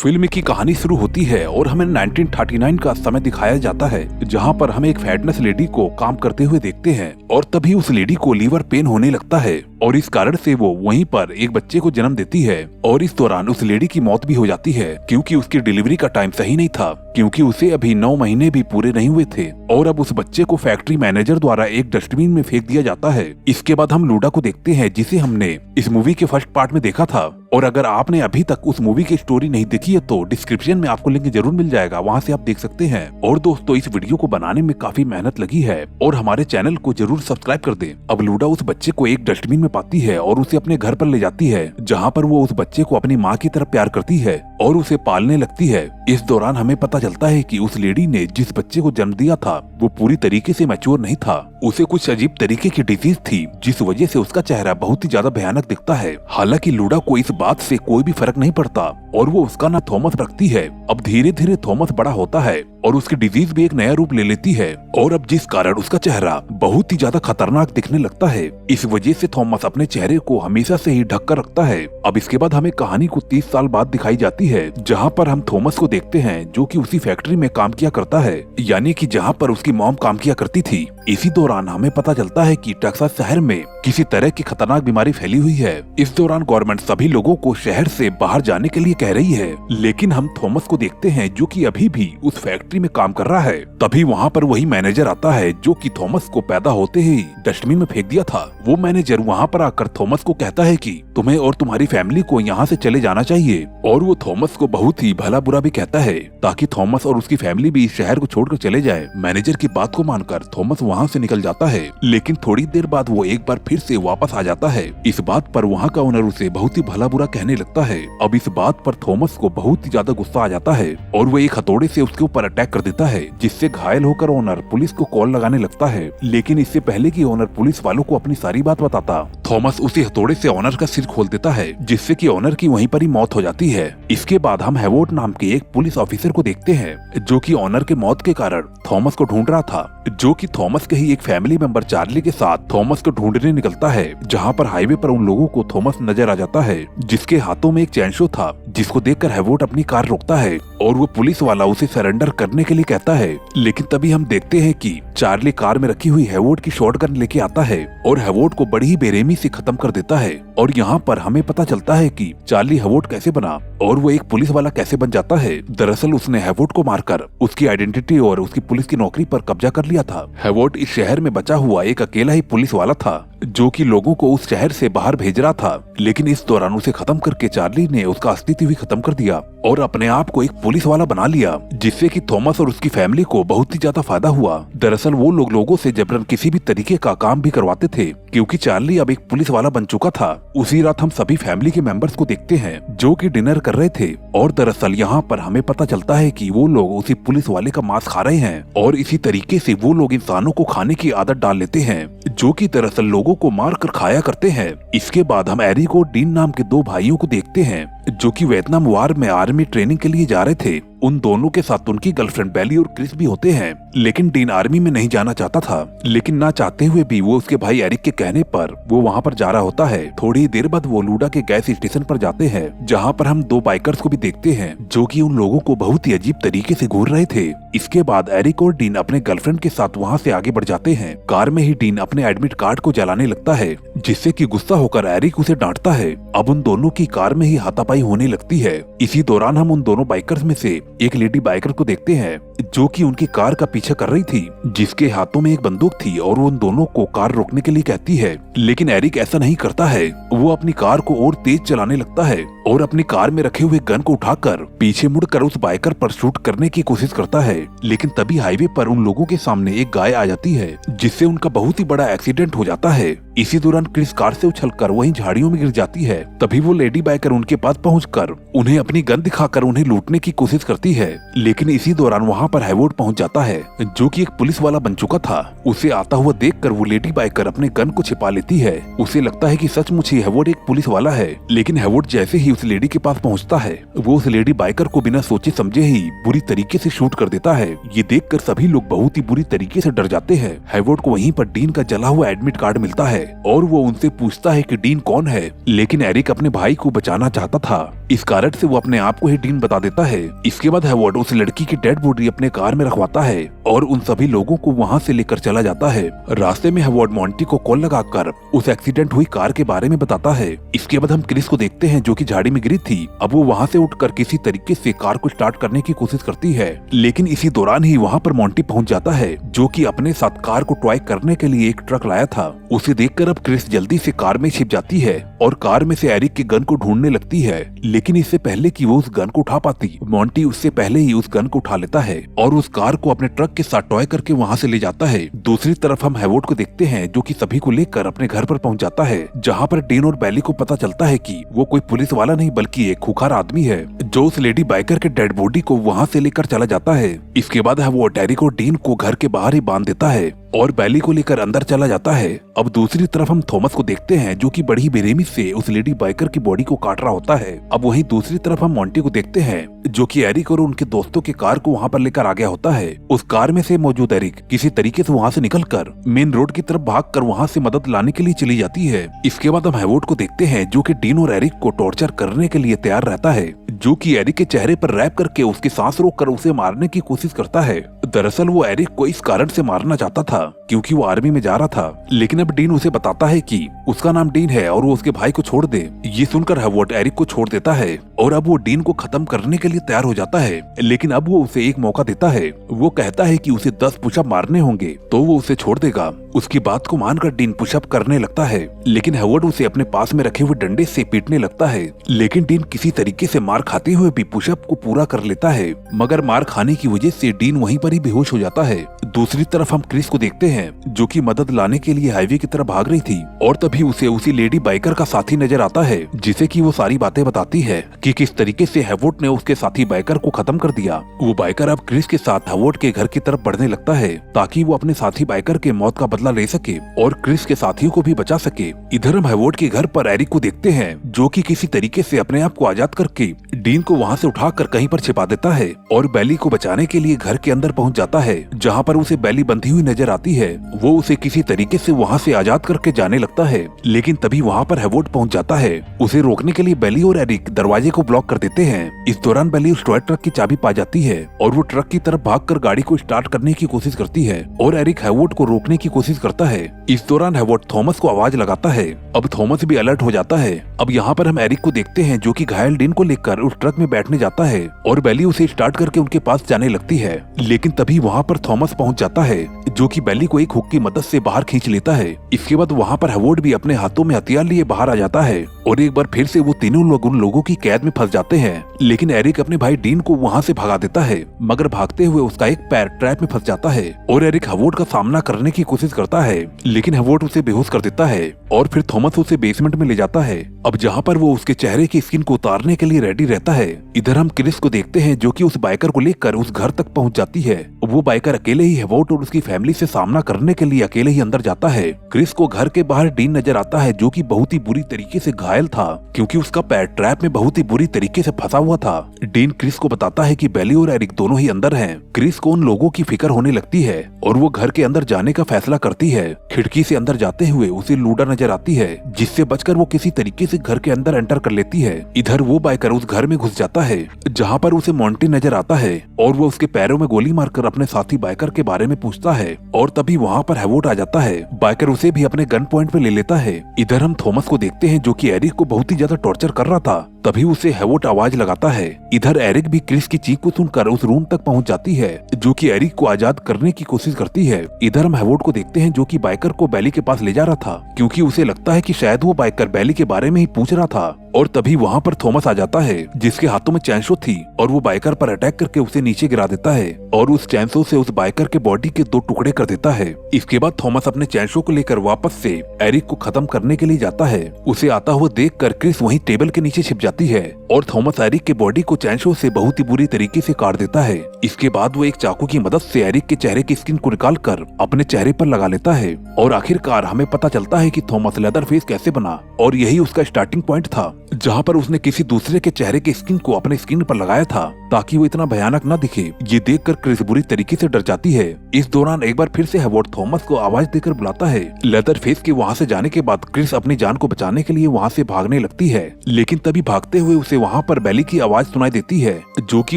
Film की कहानी शुरू होती है और हमें 1939 का समय दिखाया जाता है, जहां पर हम एक फैटनेस लेडी को काम करते हुए देखते हैं और तभी उस लेडी को लीवर पेन होने लगता है और इस कारण से वो वहीं पर एक बच्चे को जन्म देती है। और इस दौरान उस लेडी की मौत भी हो जाती है क्योंकि उसकी डिलीवरी का टाइम सही नहीं था, क्योंकि उसे अभी 9 महीने भी पूरे नहीं हुए थे। और अब उस बच्चे को फैक्ट्री मैनेजर द्वारा एक डस्टबिन में फेंक दिया जाता है। इसके बाद हम लूडा को देखते हैं, जिसे हमने इस मूवी के फर्स्ट पार्ट में देखा था। और अगर आपने अभी तक उस मूवी की स्टोरी नहीं देखी है तो डिस्क्रिप्शन में आपको लिंक जरूर मिल जाएगा, वहां से आप देख सकते हैं। और दोस्तों, इस वीडियो को बनाने में काफी मेहनत लगी है और हमारे चैनल को जरूर सब्सक्राइब कर दें। अब लूडा उस बच्चे को एक डस्टबिन में पाती है और उसे अपने घर पर ले जाती है, जहाँ पर वो उस बच्चे को अपनी माँ की तरह प्यार करती है और उसे पालने लगती है। इस दौरान हमें पता चलता है कि उस लेडी ने जिस बच्चे को जन्म दिया था वो पूरी तरीके से मैच्योर नहीं था। उसे कुछ अजीब तरीके की डिजीज थी, जिस वजह से उसका चेहरा बहुत ही ज्यादा भयानक दिखता है। हालांकि लूडा को इस बात से कोई भी फर्क नहीं पड़ता और वो उसका नाम थॉमस रखती है। अब धीरे धीरे थॉमस बड़ा होता है और उसकी डिजीज भी एक नया रूप ले लेती है, और अब जिस कारण उसका चेहरा बहुत ही ज्यादा खतरनाक दिखने लगता है। इस वजह से थॉमस अपने चेहरे को हमेशा से ही ढक कर रखता है। अब इसके बाद हमें कहानी को 30 साल बाद दिखाई जाती है, जहाँ पर हम थॉमस को देखते हैं जो कि उसी फैक्ट्री में काम किया करता है, यानी कि जहाँ पर उसकी मॉम काम किया करती थी। इसी दौरान हमें पता चलता है कि टेक्सास शहर में किसी तरह की खतरनाक बीमारी फैली हुई है। इस दौरान गवर्नमेंट सभी लोगों को शहर से बाहर जाने के लिए कह रही है, लेकिन हम थॉमस को देखते हैं जो कि अभी भी उस फैक्ट्री में काम कर रहा है। तभी वहाँ पर वही मैनेजर आता है जो कि थॉमस को पैदा होते ही डस्टबिन में फेंक दिया था। वो मैनेजर वहाँ पर आकर थॉमस को कहता है कि तुम्हें और तुम्हारी फैमिली को यहाँ से चले जाना चाहिए, और वो थॉमस को बहुत ही भला बुरा भी कहता है ताकि थॉमस और उसकी फैमिली भी इस शहर को छोड़कर चले जाए। मैनेजर की बात को मानकर थॉमस वहाँ से निकल जाता है, लेकिन थोड़ी देर बाद वो एक बार फिर से वापस आ जाता है। इस बात पर वहाँ का ओनर उसे बहुत ही भला बुरा कहने लगता है। अब इस बात पर थॉमस को बहुत ही ज्यादा गुस्सा आ जाता है और वो एक हथौड़े से उसके ऊपर अटैक कर देता है, जिससे घायल होकर ओनर पुलिस को कॉल लगाने लगता है। लेकिन इससे पहले कि ओनर पुलिस वालों को अपनी सारी बात बताता, थॉमस उसी हथौड़े से ओनर का सिर खोल देता है, जिससे कि ओनर की वहीं पर ही मौत हो जाती है। इसके बाद हम हैवोर्ड नाम के एक पुलिस ऑफिसर को देखते हैं जो कि ओनर के मौत के कारण थॉमस को ढूंढ रहा था, जो कि थॉमस के ही एक फैमिली मेंबर चार्ली के साथ थॉमस को ढूंढने निकलता है। जहां पर हाईवे पर उन लोगों को थॉमस नजर आ जाता है, जिसके हाथों में एक चैनशो था, जिसको देखकर हैवोर्ड अपनी कार रोकता है और वो पुलिस वाला उसे सरेंडर करने के लिए कहता है। लेकिन तभी हम देखते हैं कि चार्ली कार में रखी हुई हैवोर्ड की शॉटगन लेके आता है और हैवोर्ड को बड़ी ही बेरहमी से खत्म कर देता है। और यहाँ पर हमें पता चलता है कि चार्ली हैवोर्ड कैसे बना और वो एक पुलिस वाला कैसे बन जाता है। दरअसल उसने हैवोर्ड को मारकर उसकी आइडेंटिटी और उसकी पुलिस की नौकरी पर कब्जा कर लिया था। हैवोर्ड इस शहर में बचा हुआ एक अकेला ही पुलिस वाला था जो कि लोगों को उस शहर से बाहर भेज रहा था, लेकिन इस दौरान उसे खत्म करके चार्ली ने उसका अस्तित्व भी खत्म कर दिया और अपने आप को एक पुलिस वाला बना लिया, जिससे कि थॉमस और उसकी फैमिली को बहुत ही ज्यादा फायदा हुआ। दरअसल वो लोगों से जबरन किसी भी तरीके का काम भी करवाते थे, क्योंकि चार्ली अब एक पुलिस वाला बन चुका था। उसी रात हम सभी फैमिली के मेंबर्स को देखते हैं जो कि डिनर कर रहे थे, और दरअसल यहाँ पर हमें पता चलता है कि वो लोग उसी पुलिस वाले का मांस खा रहे हैं और इसी तरीके से वो लोग इंसानों को खाने की आदत डाल लेते हैं, जो कि दरअसल लोगों को मार कर खाया करते हैं। इसके बाद हम एरिक और डीन नाम के 2 भाइयों को देखते हैं जो कि वियतनाम वार में आर्मी ट्रेनिंग के लिए जा रहे थे। उन दोनों के साथ उनकी गर्लफ्रेंड बेली और क्रिस भी होते हैं, लेकिन डीन आर्मी में नहीं जाना चाहता था, लेकिन ना चाहते हुए भी वो उसके भाई एरिक के कहने पर वो वहाँ पर जा रहा होता है। थोड़ी देर बाद वो लूडा के गैस स्टेशन पर जाते हैं, जहाँ पर हम 2 बाइकर्स को भी देखते हैं जो कि उन लोगों को बहुत ही अजीब तरीके से घूर रहे थे। इसके बाद एरिक और डीन अपने गर्लफ्रेंड के साथ वहाँ से आगे बढ़ जाते हैं। कार में ही डीन अपने एडमिट कार्ड को जलाने लगता है, जिससे कि गुस्सा होकर एरिक उसे डांटता है। अब उन दोनों की कार में ही हाथापाई होने लगती है। इसी दौरान हम उन दोनों बाइकर्स में से एक लेडी बाइकर को देखते हैं जो कि उनकी कार का पीछा कर रही थी, जिसके हाथों में एक बंदूक थी और वो उन दोनों को कार रोकने के लिए कहती है, लेकिन एरिक ऐसा नहीं करता है। वो अपनी कार को और तेज चलाने लगता है और अपनी कार में रखे हुए गन को उठाकर पीछे मुड़कर उस बाइकर पर शूट करने की कोशिश करता है। लेकिन तभी हाईवे पर उन लोगों के सामने एक गाय आ जाती है, जिससे उनका बहुत ही बड़ा एक्सीडेंट हो जाता है। इसी दौरान क्रिस कार से उछलकर वहीं झाड़ियों में गिर जाती है। तभी वो लेडी बाइकर उनके पास पहुंचकर उन्हें अपनी गन दिखाकर उन्हें लूटने की कोशिश करती है, लेकिन इसी दौरान वहाँ पर हैवोर्ड पहुँच जाता है जो कि एक पुलिस वाला बन चुका था। उसे आता हुआ देखकर वो लेडी बाइकर अपने गन को छिपा लेती है। उसे लगता है कि सचमुच ही हैवोर्ड एक पुलिस वाला है, लेकिन हैवोर्ड जैसे ही उस लेडी के पास पहुंचता है, वो उस लेडी बाइकर को बिना सोचे समझे ही बुरी तरीके से शूट कर देता है। ये देखकर सभी लोग बहुत ही बुरी तरीके से डर जाते हैं। हैवर्ड को वहीं पर डीन का जला हुआ एडमिट कार्ड मिलता है और वो उनसे पूछता है कि डीन कौन है, लेकिन एरिक अपने भाई को बचाना चाहता था, इस कारण से वो अपने आप को ही डीन बता देता है। इसके बाद हैवर्ड उस लड़की की डेड बॉडी अपने कार में रखवाता है और उन सभी लोगों को वहाँ से लेकर चला जाता है। रास्ते में हैवर्ड मॉन्टी को कॉल लगाकर उस एक्सीडेंट हुई कार के बारे में बताता है। इसके बाद हम क्रिस को देखते हैं जो कि झाड़ी में गिरी थी। अब वो वहाँ से उठकर किसी तरीके से कार को स्टार्ट करने की कोशिश करती है, लेकिन इसी दौरान ही वहाँ पर मॉन्टी पहुँच जाता है जो कि अपने साथ कार को ट्राई करने के लिए एक ट्रक लाया था। उसे देखकर अब क्रिस जल्दी से कार में छिप जाती है और कार में से एरिक के गन को ढूंढने लगती है, लेकिन इससे पहले कि वो उस गन को उठा पाती, मॉन्टी उससे पहले ही उस गन को उठा लेता है और उस कार को अपने ट्रक के साथ टॉय करके वहाँ से ले जाता है। दूसरी तरफ हम हैवर्ड को देखते हैं जो कि सभी को लेकर अपने घर पर पहुँच जाता है, जहाँ पर डीन और बेली को पता चलता है कि वो कोई पुलिस वाला नहीं बल्कि एक खूंखार आदमी है जो उस लेडी बाइकर के डेड बॉडी को वहाँ से लेकर चला जाता है। इसके बाद हैवर्ड एरिक और डीन को घर के बाहर ही बांध देता है और बेली को लेकर अंदर चला जाता है। अब दूसरी तरफ हम थॉमस को देखते हैं जो कि बड़ी बेरहमी से उस लेडी बाइकर की बॉडी को काट रहा होता है। अब वहीं दूसरी तरफ हम मॉन्टी को देखते हैं जो कि एरिक और उनके दोस्तों की कार को वहां पर लेकर आ गया होता है। उस कार में से मौजूद एरिक किसी तरीके से वहां से निकलकर मेन रोड की तरफ भागकर वहां से मदद लाने के लिए चली जाती है। इसके बाद हम हैवर्ड को देखते हैं जो कि डीन और एरिक को टॉर्चर करने के लिए तैयार रहता है, जो कि एरिक के चेहरे पर रैप करके उसकी सांस रोककर उसे मारने की कोशिश करता है। दरअसल वो एरिक को इस कारण से मारना चाहता था क्योंकि वो आर्मी में जा रहा था, लेकिन अब डीन उसे बताता है कि उसका नाम डीन है और वो उसके भाई को छोड़ दे। ये सुनकर हैवर्ड एरिक को छोड़ देता है और अब वो डीन को खत्म करने के लिए तैयार हो जाता है, लेकिन अब वो उसे एक मौका देता है। वो कहता है कि उसे 10 पुशअप मारने होंगे तो वो उसे छोड़ देगा। उसकी बात को मानकर डीन पुशअप करने लगता है, लेकिन हैवर्ड उसे अपने पास में रखे हुए डंडे से पीटने लगता है, लेकिन डीन किसी तरीके से मार खाते हुए भी पुशअप को पूरा कर लेता है, मगर मार खाने की वजह से डीन वहीं पर ही बेहोश हो जाता है। दूसरी तरफ हम क्रिस को देखते हैं जो कि मदद लाने के लिए हाईवे की तरफ भाग रही थी और तभी उसे उसी लेडी बाइकर का साथी नजर आता है, जिसे कि वो सारी बातें बताती है कि किस तरीके से हैवर्ड ने उसके साथी बाइकर को खत्म कर दिया। वो बाइकर अब क्रिस के साथ हैवर्ड के घर की तरफ बढ़ने लगता है ताकि वो अपने साथी बाइकर के मौत का बदला ले सके और क्रिस के साथियों को भी बचा सके। इधर हम हैवर्ड के घर पर एरिक को देखते हैं जो कि किसी तरीके से अपने आप को आजाद करके डीन को वहाँ से उठाकर कहीं पर छिपा देता है और बेली को बचाने के लिए घर के अंदर पहुँच जाता है, जहाँ पर उसे बेली बंधी हुई नजर आती है। वो उसे किसी तरीके से वहाँ से आजाद करके जाने लगता है, लेकिन तभी वहाँ पर हैवर्ड पहुँच जाता है। उसे रोकने के लिए बेली और एरिक दरवाजे को ब्लॉक कर देते हैं। इस दौरान बेली उस टॉय ट्रक की चाबी पा जाती है और वो ट्रक की तरफ भागकर गाड़ी को स्टार्ट करने की कोशिश करती है और एरिक हैवर्ड को रोकने की कोशिश करता है। इस दौरान हैवर्ड थॉमस को आवाज लगाता है। अब थॉमस भी अलर्ट हो जाता है। अब यहाँ पर हम एरिक को देखते हैं जो कि घायल डीन को लेकर उस ट्रक में बैठने जाता है और बेली उसे स्टार्ट करके उनके पास जाने लगती है, लेकिन तभी वहाँ पर थॉमस पहुँच जाता है जो कि बेली को एक हुक की मदद से बाहर खींच लेता है। इसके बाद वहाँ पर हैवर्ड भी अपने हाथों में हथियार लिए बाहर आ जाता है और एक बार फिर से वो तीनों लोग उन लोगों की कैद में फंस जाते हैं, लेकिन एरिक अपने भाई डीन को वहाँ से भगा देता है, मगर भागते हुए उसका एक पैर ट्रैप में फंस जाता है और एरिक हैवर्ड का सामना करने की कोशिश करता है, लेकिन हैवर्ड उसे बेहोश कर देता है और फिर थॉमस उसे बेसमेंट में ले जाता है। अब जहाँ पर वो उसके चेहरे की स्किन को उतारने के लिए रेडी रहता है। इधर हम क्रिस को देखते हैं जो कि उस बाइकर को लेकर उस घर तक पहुँच जाती है। वो बाइकर अकेले ही हैवर्ड और उसकी फैमिली से सामना करने के लिए अकेले ही अंदर जाता है। क्रिस को घर के बाहर डीन नजर आता है जो कि बहुत ही बुरी तरीके से घायल था क्योंकि उसका पैर ट्रैप में बहुत ही बुरी तरीके से फंसा हुआ था। डीन क्रिस को बताता है कि बेली और एरिक दोनों ही अंदर हैं। क्रिस को उन लोगों की फिक्र होने लगती है और वो घर के अंदर जाने का फैसला करती है। खिड़की से अंदर जाते हुए उसे लूडा नजर आती है, जिससे बचकर वो किसी तरीके से घर के अंदर एंटर कर लेती है। इधर वो बाइकर उस घर में घुस जाता है जहाँ पर उसे मॉन्टी नजर आता है और वो उसके पैरों में गोली मारकर अपने साथी बाइकर के बारे में पूछता है और तभी वहाँ पर हैवर्ड आ जाता है। बाइकर उसे भी अपने गन पॉइंट पे ले लेता है। इधर हम थॉमस को देखते हैं जो कि एरिक को बहुत ही ज्यादा टॉर्चर कर रहा था, तभी उसे हैवर्ड आवाज लगाता है। इधर एरिक भी क्रिस की चीख को सुनकर उस रूम तक पहुंच जाती है जो कि एरिक को आजाद करने की कोशिश करती है। इधर हम हैवर्ड को देखते हैं जो कि बाइकर को बेली के पास ले जा रहा था क्योंकि उसे लगता है कि शायद वो बाइकर बेली के बारे में ही पूछ रहा था और तभी वहाँ पर थॉमस आ जाता है जिसके हाथों में चैनसो थी और वो बाइकर पर अटैक करके उसे नीचे गिरा देता है और उस चैनसो से उस बाइकर के बॉडी के 2 टुकड़े कर देता है। इसके बाद थॉमस अपने चैनसो को लेकर वापस से एरिक को खत्म करने के लिए जाता है। उसे आता हुआ देखकर क्रिस वहीं टेबल के नीचे छिप जाता जाती है और थॉमस एरिक के बॉडी को चैनशो से बहुत ही बुरी तरीके से काट देता है। इसके बाद वो एक चाकू की मदद से एरिक के चेहरे की स्किन को निकालकर अपने चेहरे पर लगा लेता है और आखिरकार हमें पता चलता है कि थॉमस लेदरफेस कैसे बना और यही उसका स्टार्टिंग पॉइंट था, जहाँ पर उसने किसी दूसरे के चेहरे के स्किन को अपने स्किन पर लगाया था ताकि वो इतना भयानक न दिखे। ये देखकर क्रिस बुरी तरीके से डर जाती है। इस दौरान एक बार फिर से हेवर्ड थॉमस को आवाज देकर बुलाता है। लेदरफेस के वहाँ से जाने के बाद क्रिस अपनी जान को बचाने के लिए वहाँ से भागने लगती है, लेकिन तभी भागते हुए उसे वहाँ पर बेली की आवाज सुनाई देती है जो कि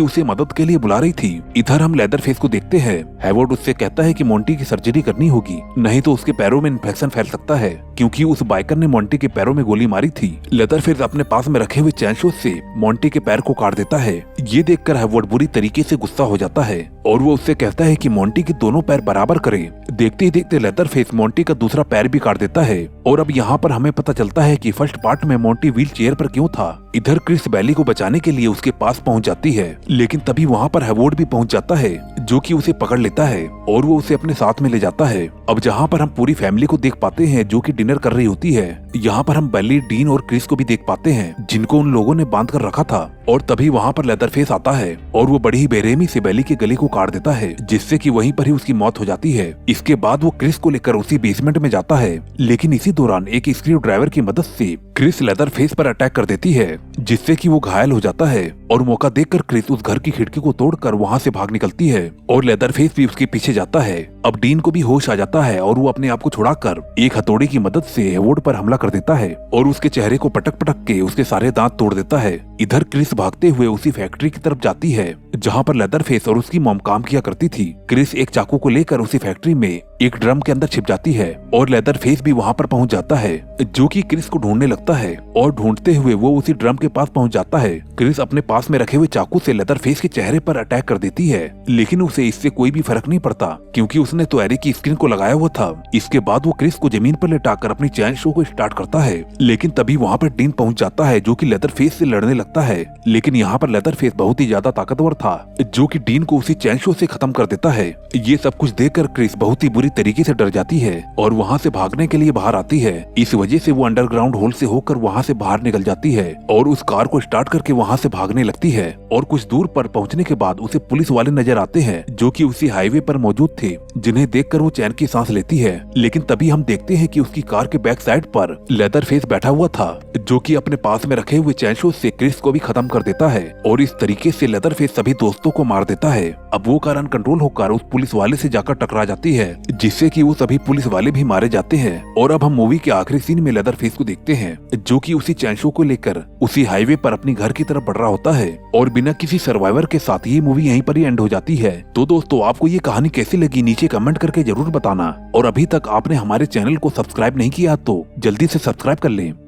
उसे मदद के लिए बुला रही थी। इधर हम लेदरफेस को देखते हैं। हेवर्ड उससे कहता है कि मोंटी की सर्जरी करनी होगी, नहीं तो उसके पैरों में इन्फेक्शन फैल सकता है, क्योंकि उस बाइकर ने मोंटी के पैरों में गोली मारी थी। लेदरफेस अपने पास में रखे हुए चैनशो से मोंटी के पैर को काट देता है। ये देखकर हेवर्ड बुरी तरीके से गुस्सा हो जाता है और वो उससे कहता है कि मोंटी के दोनों पैर बराबर करे। देखते ही देखते लेदरफेस मोंटी का दूसरा पैर भी काट देता है और अब यहाँ पर हमें पता चलता है कि फर्स्ट पार्ट में मोंटी व्हील चेयर पर क्यों था। इधर क्रिस बेली को बचाने के लिए उसके पास पहुँच जाती है, लेकिन तभी वहाँ पर हेवर्ड भी पहुँच जाता है जो कि उसे पकड़ लेता है और वो उसे अपने साथ में ले जाता है। अब जहाँ पर हम पूरी फैमिली को देख पाते हैं जो कि डिनर कर रही होती है। यहाँ पर हम बेली, डीन और क्रिस को भी देख पाते हैं जिनको उन लोगों ने बांध कर रखा था और तभी वहाँ पर लेदरफेस आता है और वो बड़ी ही बेरहमी से बेली के गले को काट देता है, जिससे कि वहीं पर ही उसकी मौत हो जाती है। इसके बाद वो क्रिस को लेकर उसी बेसमेंट में जाता है, लेकिन इसी दौरान एक स्क्रू ड्राइवर की मदद से क्रिस लेदरफेस पर अटैक कर देती है, जिससे कि वो घायल हो जाता है और मौका देखकर क्रिस उस घर की खिड़की को तोड़कर वहाँ से भाग निकलती है और लेदरफेस भी उसके पीछे जाता है। अब डीन को भी होश आ जाता है और वो अपने आप को छुड़ाकर एक हथौड़े की मदद से हेवर्ड पर हमला कर देता है और उसके चेहरे को पटक पटक के उसके सारे दांत तोड़ देता है। इधर क्रिस भागते हुए उसी फैक्ट्री की तरफ जाती है जहाँ पर लेदरफेस और उसकी मॉम काम किया करती थी। क्रिस एक चाकू को लेकर उसी फैक्ट्री में एक ड्रम के अंदर छिप जाती है और लेदरफेस भी वहाँ पर पहुँच जाता है, जो कि क्रिस को ढूंढने लगता है और ढूंढते हुए वो उसी ड्रम के पास पहुँच जाता है। क्रिस अपने पास में रखे हुए चाकू से लेदरफेस के चेहरे पर अटैक कर देती है, लेकिन उसे इससे कोई भी फर्क नहीं पड़ता क्योंकि उसने तो एरिक की स्किन को लगाया हुआ था। इसके बाद वो क्रिस को जमीन पर लेटाकर अपनी चैन शो को स्टार्ट करता है, लेकिन तभी वहाँ पर डीन पहुँच जाता है जो कि लेदरफेस से लड़ने लगता है, लेकिन यहाँ पर लेदरफेस बहुत ही ज्यादा ताकतवर था जो कि डीन को उसी चैन शो से खत्म कर देता है। ये सब कुछ देखकर क्रिस बहुत ही बुरी तरीके से डर जाती है और वहाँ से भागने के लिए बाहर आती है। इस वजह से वो अंडरग्राउंड होल से होकर वहाँ से बाहर निकल जाती है और उस कार को स्टार्ट करके वहाँ से भागने लगती है और कुछ दूर पर पहुँचने के बाद उसे पुलिस वाले नजर आते हैं जो कि उसी हाईवे पर मौजूद थे, जिन्हें देखकर वो चैन की सांस लेती है। लेकिन तभी हम देखते हैं कि उसकी कार के बैक साइड पर लेदरफेस बैठा हुआ था जो कि अपने पास में रखे हुए चैनशो से क्रिस को भी खत्म कर देता है और इस तरीके से लेदरफेस सभी दोस्तों को मार देता है। अब वो कार अनकंट्रोल होकर उस पुलिस वाले से जाकर टकरा जाती है, जिससे कि वो सभी पुलिस वाले भी मारे जाते हैं। और अब हम मूवी के आखिरी सीन में लेदरफेस को देखते हैं जो कि उसी चैनशो को लेकर उसी हाईवे पर अपनी घर की तरफ बढ़ रहा होता है और बिना किसी सर्वाइवर के साथ ये मूवी यहीं पर ही एंड हो जाती है। तो दोस्तों, आपको ये कहानी कैसी लगी नीचे कमेंट करके जरूर बताना और अभी तक आपने हमारे चैनल को सब्सक्राइब नहीं किया तो जल्दी से सब्सक्राइब कर लें।